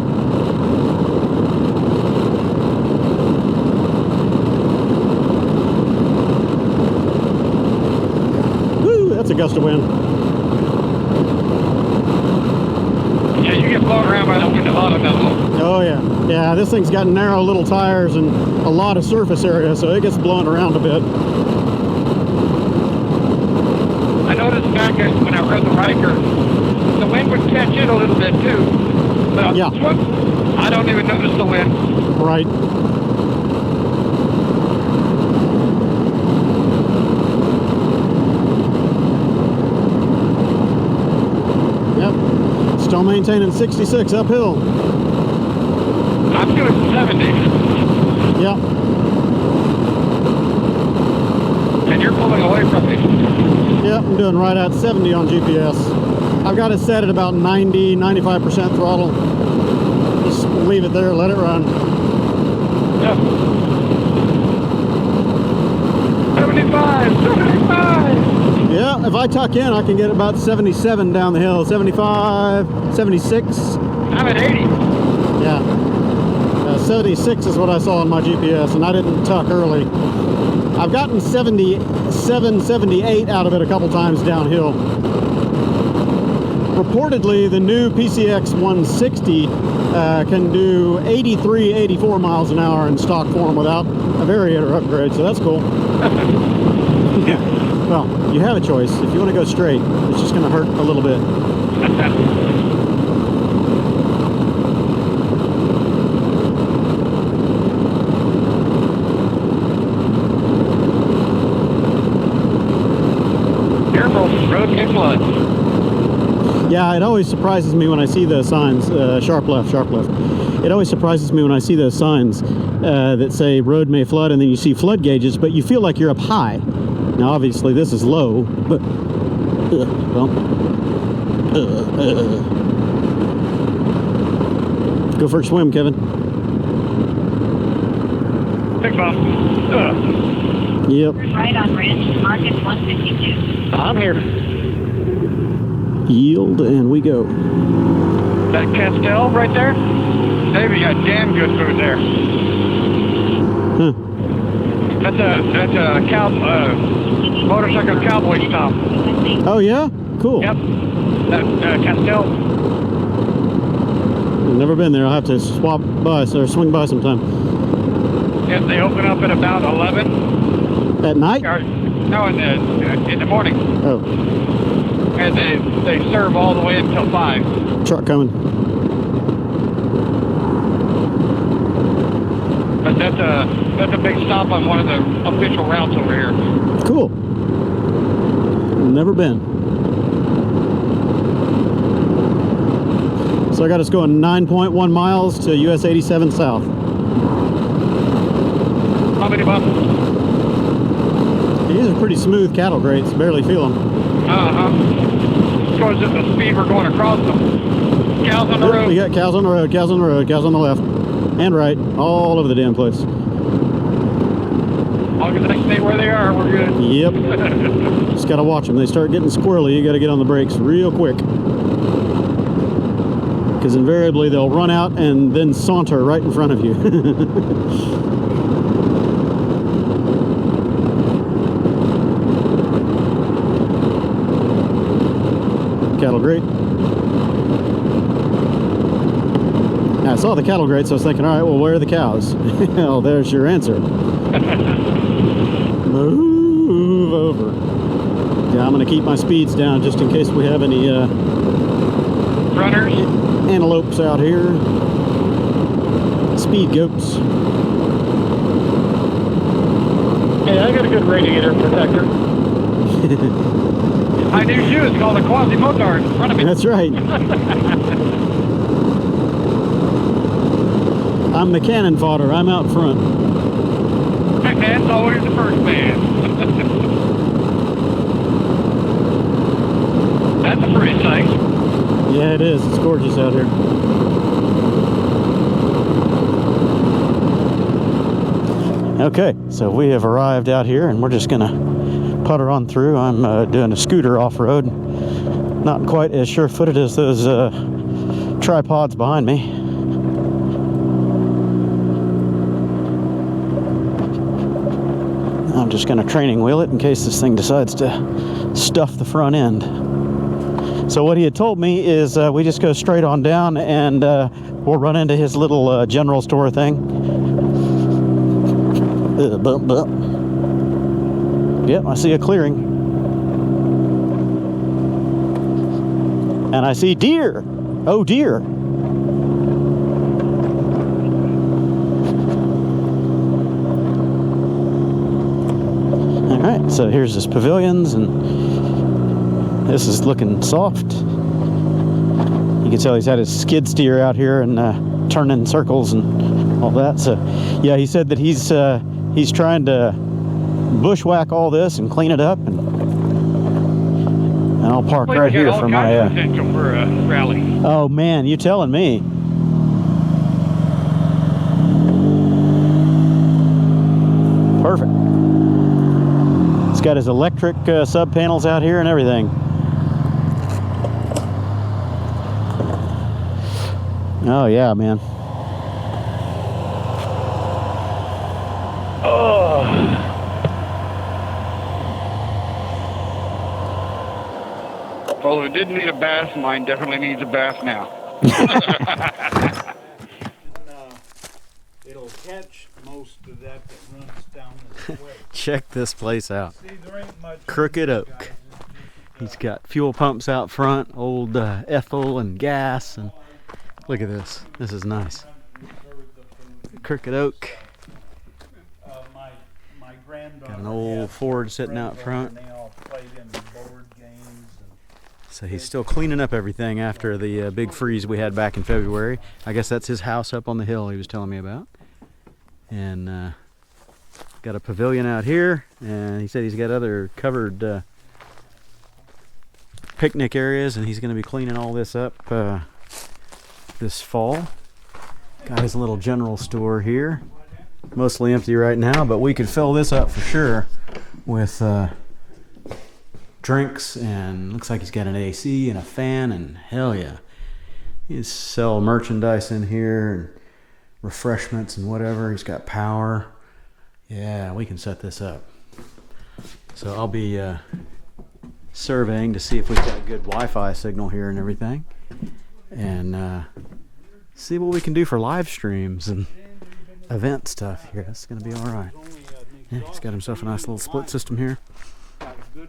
Speaker 2: That's a gust of wind.
Speaker 1: Yeah, you get blown around by the wind a lot of that.
Speaker 2: Oh yeah. Yeah, this thing's got narrow little tires and a lot of surface area, so it gets blown around a bit.
Speaker 1: I noticed back when I rode the Ryker, the wind would catch it a little bit too. But
Speaker 2: yeah.
Speaker 1: I don't even notice the wind.
Speaker 2: Right. Still maintaining 66 uphill.
Speaker 1: I'm doing 70.
Speaker 2: Yep.
Speaker 1: And you're pulling away from me.
Speaker 2: Yep, I'm doing right at 70 on GPS. I've got it set at about 90, 95% throttle. Just leave it there, let it run.
Speaker 1: Yep. 75, 75!
Speaker 2: Yeah, if I tuck in, I can get about 77 down the hill. 75, 76.
Speaker 1: I'm at 80.
Speaker 2: Yeah. 76 is what I saw on my GPS, and I didn't tuck early. I've gotten 77, 78 out of it a couple times downhill. Reportedly, the new PCX160 can do 83, 84 miles an hour in stock form without a variator upgrade, so that's cool.
Speaker 1: Yeah.
Speaker 2: Well, you have a choice. If you want to go straight, it's just going to hurt a little bit.
Speaker 1: Careful, road can flood.
Speaker 2: Yeah, it always surprises me when I see the signs, sharp left, sharp left. It always surprises me when I see those signs that say road may flood, and then you see flood gauges, but you feel like you're up high. Now, obviously, this is low, but, Go for a swim, Kevin.
Speaker 1: Big bump.
Speaker 2: Yep.
Speaker 4: Right on Ridge, Market 152.
Speaker 1: I'm here.
Speaker 2: Yield, and we go.
Speaker 1: That Castell right there? Davey got damn good food there. That's a cow, motorcycle cowboy stop.
Speaker 2: Oh yeah? Cool.
Speaker 1: Yep. That Castell.
Speaker 2: I've never been there. I'll have to swap by or swing by sometime.
Speaker 1: Yep, they open up at about 11.
Speaker 2: At night?
Speaker 1: Or, no, in the morning.
Speaker 2: Oh.
Speaker 1: And they serve all the way until 5.
Speaker 2: Truck coming.
Speaker 1: But that's a big stop on one of the official routes over here.
Speaker 2: Cool. Never been. So I got us going 9.1 miles to US 87 south.
Speaker 1: How many bucks?
Speaker 2: These are pretty smooth cattle grates. Barely feel them.
Speaker 1: Because at the speed we're going across them. Cows on the road.
Speaker 2: We got cows on the road, cows on the road, cows on the left and right, all over the damn place.
Speaker 1: As long as they stay where they are, we're good.
Speaker 2: Yep. Just gotta watch them. They start getting squirrely, you gotta get on the brakes real quick. Because invariably they'll run out and then saunter right in front of you. Cattle grate. I saw the cattle grate, so I was thinking, all right, well, where are the cows? Well, there's your answer. Move over. Yeah, I'm going to keep my speeds down just in case we have any
Speaker 1: runners,
Speaker 2: antelopes out here. Speed goats.
Speaker 1: Hey, I got a good radiator protector. I do too. It's called a QuasiMotard in front of me.
Speaker 2: That's right. I'm the cannon fodder. I'm out front.
Speaker 1: That's always the first man. That's a pretty sight.
Speaker 2: Yeah, it is. It's gorgeous out here. Okay, so we have arrived out here and we're just gonna putter on through. I'm doing a scooter off-road. Not quite as sure-footed as those tripods behind me. I'm just gonna training wheel it in case this thing decides to stuff the front end. So what he had told me is we just go straight on down and we'll run into his little general store thing. Bump, bump. Yep, I see a clearing. And I see deer. Oh dear. All right, so here's his pavilions, and this is looking soft. You can tell he's had his skid steer out here and turning circles and all that. So yeah, he said that he's trying to bushwhack all this and clean it up, and I'll park right here for my
Speaker 1: potential for a rally.
Speaker 2: Oh man, you telling me. Perfect. It's got his electric sub panels out here and everything. Oh yeah, man.
Speaker 1: Well, if it didn't need a bath, mine definitely needs a bath now.
Speaker 4: It'll catch most of that runs down this way.
Speaker 2: Check this place out.
Speaker 4: See, there ain't much
Speaker 2: Crooked Oak. He's got fuel pumps out front, old ethyl and gas, and look at this. This is nice. Crooked Oak.
Speaker 4: My granddaughter
Speaker 2: Got an old Ford sitting out front.
Speaker 4: They all played in board games.
Speaker 2: So he's still cleaning up everything after the big freeze we had back in February. I guess that's his house up on the hill he was telling me about. And got a pavilion out here, and he said he's got other covered picnic areas, and he's going to be cleaning all this up this fall. Got his little general store here. Mostly empty right now, but we could fill this up for sure with drinks, and looks like he's got an AC and a fan, and hell yeah. He's sell merchandise in here and refreshments and whatever. He's got power. Yeah, we can set this up. So I'll be surveying to see if we've got good Wi-Fi signal here and everything, and see what we can do for live streams and event stuff here. That's gonna be all right. Yeah, he's got himself a nice little split system here.
Speaker 4: Got a good,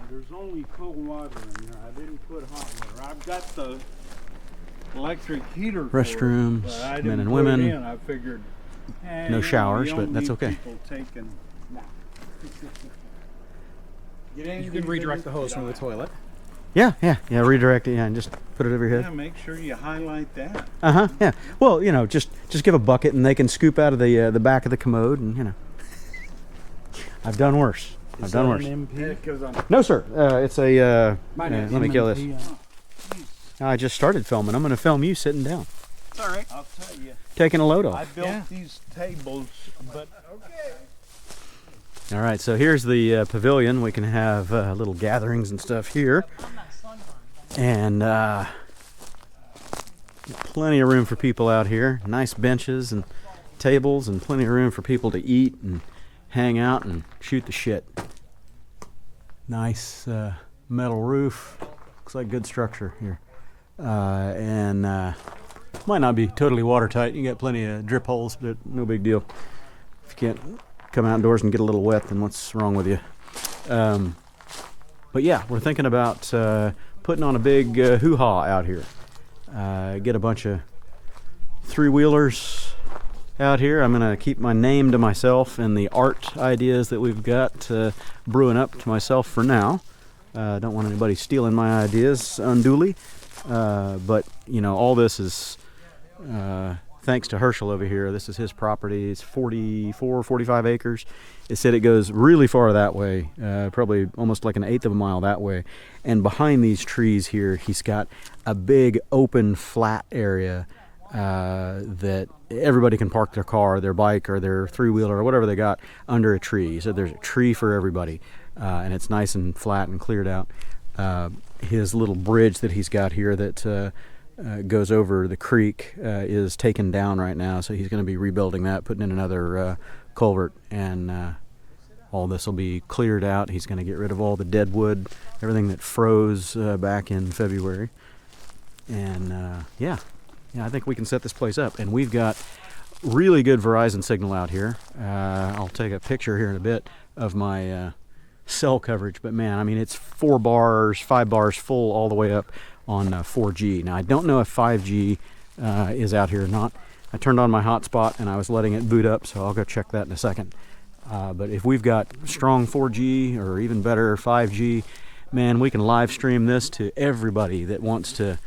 Speaker 4: there's only cold water in there. I didn't put hot water. I've got the electric heater for it,
Speaker 2: Restrooms,
Speaker 4: but I
Speaker 2: men
Speaker 4: didn't
Speaker 2: and
Speaker 4: put
Speaker 2: women.
Speaker 4: it in. I figured,
Speaker 2: No showers,
Speaker 4: you
Speaker 2: but
Speaker 4: don't
Speaker 2: that's
Speaker 4: need
Speaker 2: okay.
Speaker 4: people taking,
Speaker 5: You can redirect the hose from the toilet.
Speaker 2: Yeah, redirect it, and just put it over here.
Speaker 4: Yeah, make sure you highlight that.
Speaker 2: Yeah. Well, just give a bucket and they can scoop out of the back of the commode, and I've done worse. I've done worse. No, sir. It's a. Let me kill this. I just started filming. I'm going to film you sitting down,
Speaker 5: It's all right.
Speaker 4: I'll tell you,
Speaker 2: taking a load
Speaker 4: I
Speaker 2: off.
Speaker 4: built these tables, but
Speaker 2: All right. So here's the pavilion. We can have little gatherings and stuff here, and plenty of room for people out here. Nice benches and tables, and plenty of room for people to eat and hang out and shoot the shit. Nice metal roof. Looks like good structure here. And might not be totally watertight. You got plenty of drip holes, but no big deal. If you can't come outdoors and get a little wet, then what's wrong with you? But yeah, we're thinking about putting on a big hoo-ha out here. Get a bunch of three-wheelers out here. I'm going to keep my name to myself and the art ideas that we've got brewing up to myself for now. Don't want anybody stealing my ideas unduly. But, all this is thanks to Herschel over here. This is his property. It's 45 acres. It said it goes really far that way, probably almost like an eighth of a mile that way. And behind these trees here, he's got a big open flat area that everybody can park their car, their bike, or their three-wheeler, or whatever they got under a tree. So there's a tree for everybody, and it's nice and flat and cleared out. His little bridge that he's got here that goes over the creek is taken down right now, so he's going to be rebuilding that, putting in another culvert, and all this will be cleared out. He's going to get rid of all the dead wood, everything that froze back in February, and yeah, I think we can set this place up. And we've got really good Verizon signal out here. I'll take a picture here in a bit of my cell coverage, but man, I mean, it's 5 bars full all the way up on 4G. Now, I don't know if 5G is out here or not. I turned on my hotspot and I was letting it boot up, so I'll go check that in a second. But if we've got strong 4G or even better 5G, man, we can live stream this to everybody that wants to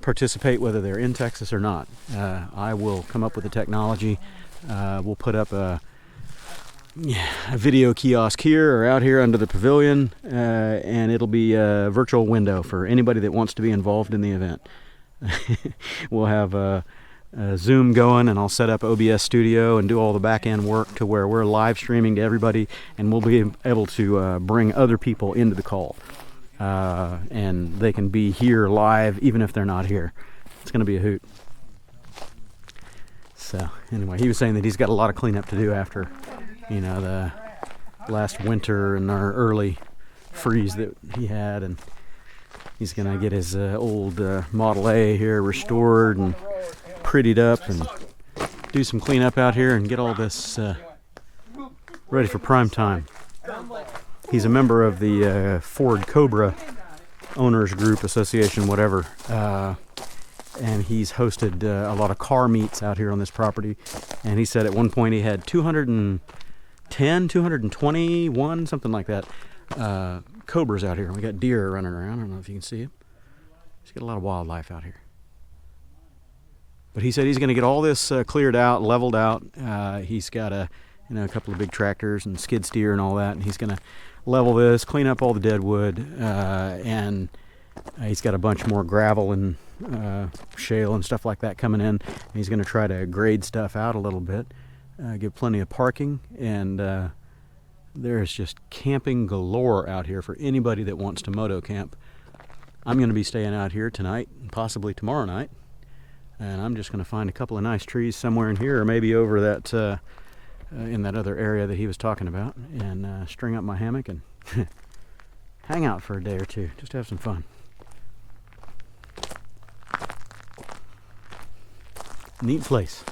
Speaker 2: participate, whether they're in Texas or not. I will come up with the technology. We'll put up a video kiosk here or out here under the pavilion, and it'll be a virtual window for anybody that wants to be involved in the event. We'll have a Zoom going, and I'll set up OBS Studio and do all the back end work to where we're live streaming to everybody, and we'll be able to bring other people into the call, and they can be here live even if they're not here. It's going to be a hoot. So anyway, he was saying that he's got a lot of cleanup to do after the last winter and our early freeze that he had, and he's gonna get his old Model A here restored and prettied up and do some cleanup out here and get all this ready for prime time. He's a member of the Ford Cobra Owners Group Association, whatever, and he's hosted a lot of car meets out here on this property, and he said at one point he had 221, something like that, cobras out here. We got deer running around. I don't know if you can see them. He's got a lot of wildlife out here. But he said he's going to get all this cleared out, leveled out. He's got a couple of big tractors and skid steer and all that, and he's going to level this, clean up all the dead wood, and he's got a bunch more gravel and shale and stuff like that coming in. And he's going to try to grade stuff out a little bit. Give plenty of parking, and there's just camping galore out here for anybody that wants to moto camp. I'm going to be staying out here tonight and possibly tomorrow night, And I'm just going to find a couple of nice trees somewhere in here, or maybe over that in that other area that he was talking about, and string up my hammock and hang out for a day or two, just have some fun. Neat place.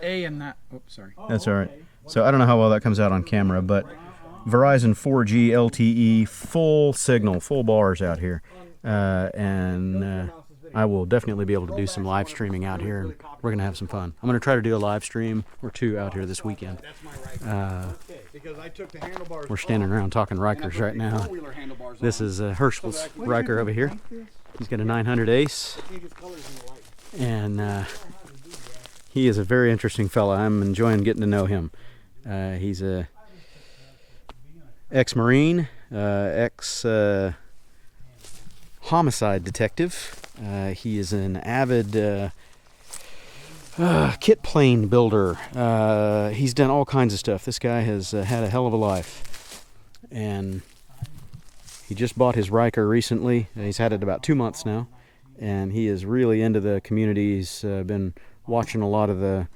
Speaker 5: And that. Oh, sorry.
Speaker 2: That's all right. So I don't know how well that comes out on camera, but Verizon 4G LTE, full signal, full bars out here, and I will definitely be able to do some live streaming out here, and we're gonna have some fun. I'm gonna try to do a live stream or two out here this weekend. We're standing around talking Rykers right now. This is Herschel's Ryker over here. He's got a 900 Ace, and he is a very interesting fella. I'm enjoying getting to know him. He's a ex-Marine, ex-homicide detective. He is an avid kit plane builder. He's done all kinds of stuff. This guy has had a hell of a life. And he just bought his Ryker recently. He's had it about 2 months now. And he is really into the community. He's been watching a lot of the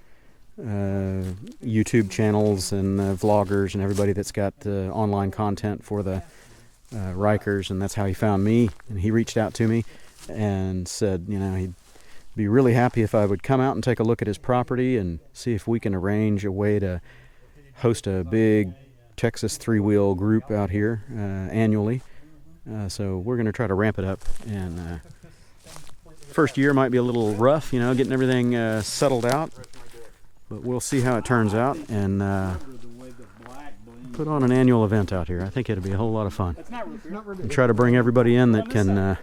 Speaker 2: YouTube channels and vloggers and everybody that's got online content for the Rykers, and that's how he found me. And he reached out to me and said, you know, he'd be really happy if I would come out and take a look at his property and see if we can arrange a way to host a big Texas three-wheel group out here annually. So we're going to try to ramp it up, and first year might be a little rough, you know, getting everything settled out, but we'll see how it turns out, and put on an annual event out here. I think it'll be a whole lot of fun. And try to bring everybody in that can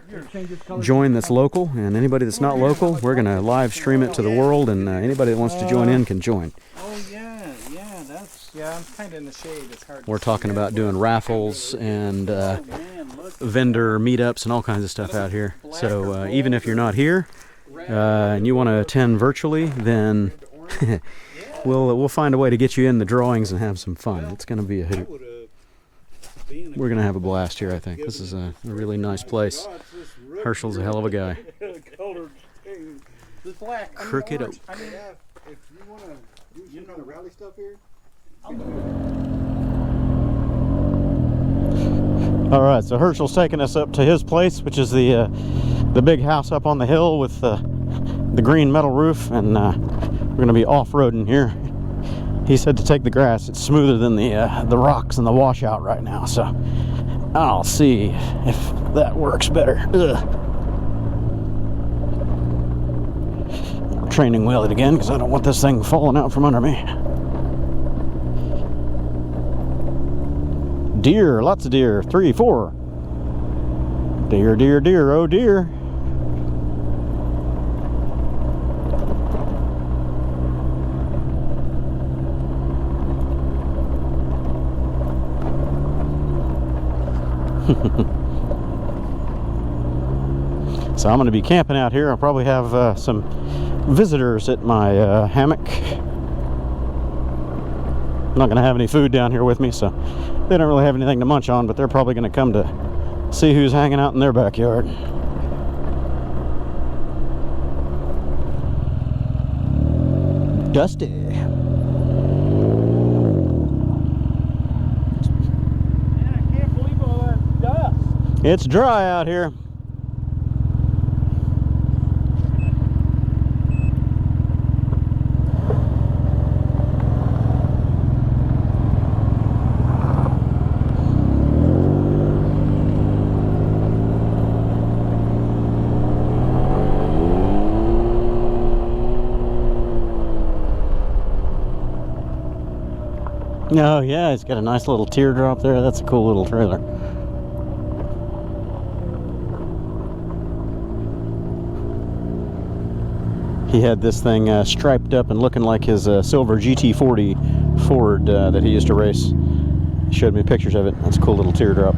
Speaker 2: join that's local, and anybody that's not local, we're going to live stream it to the world, and anybody that wants to join in can join.
Speaker 5: Oh yeah, I'm kind of in the shade. It's hard.
Speaker 2: We're talking about doing raffles and vendor meetups and all kinds of stuff out here. So even if you're not here and you want to attend virtually, then we'll find a way to get you in the drawings and have some fun. It's going to be a hoot. We're going to have a blast here, I think. This is a really nice place. Herschel's a hell of a guy. Crooked Oak.
Speaker 4: If you want to do some kind of rally stuff here.
Speaker 2: All right, so Herschel's taking us up to his place, which is the big house up on the hill with the green metal roof, and we're going to be off-roading here. He said to take the grass. It's smoother than the rocks and the washout right now, so I'll see if that works better. Training wheel it again because I don't want this thing falling out from under me. Deer, lots of deer. 3, 4. Deer, deer, deer, oh deer. So I'm going to be camping out here. I'll probably have some visitors at my hammock. I'm not going to have any food down here with me, so they don't really have anything to munch on, but they're probably going to come to see who's hanging out in their backyard. Dusty.
Speaker 4: Man, I can't believe all that dust.
Speaker 2: It's dry out here. Oh yeah, it's got a nice little teardrop there. That's a cool little trailer. He had this thing striped up and looking like his silver GT40 Ford that he used to race. He showed me pictures of it. That's a cool little teardrop.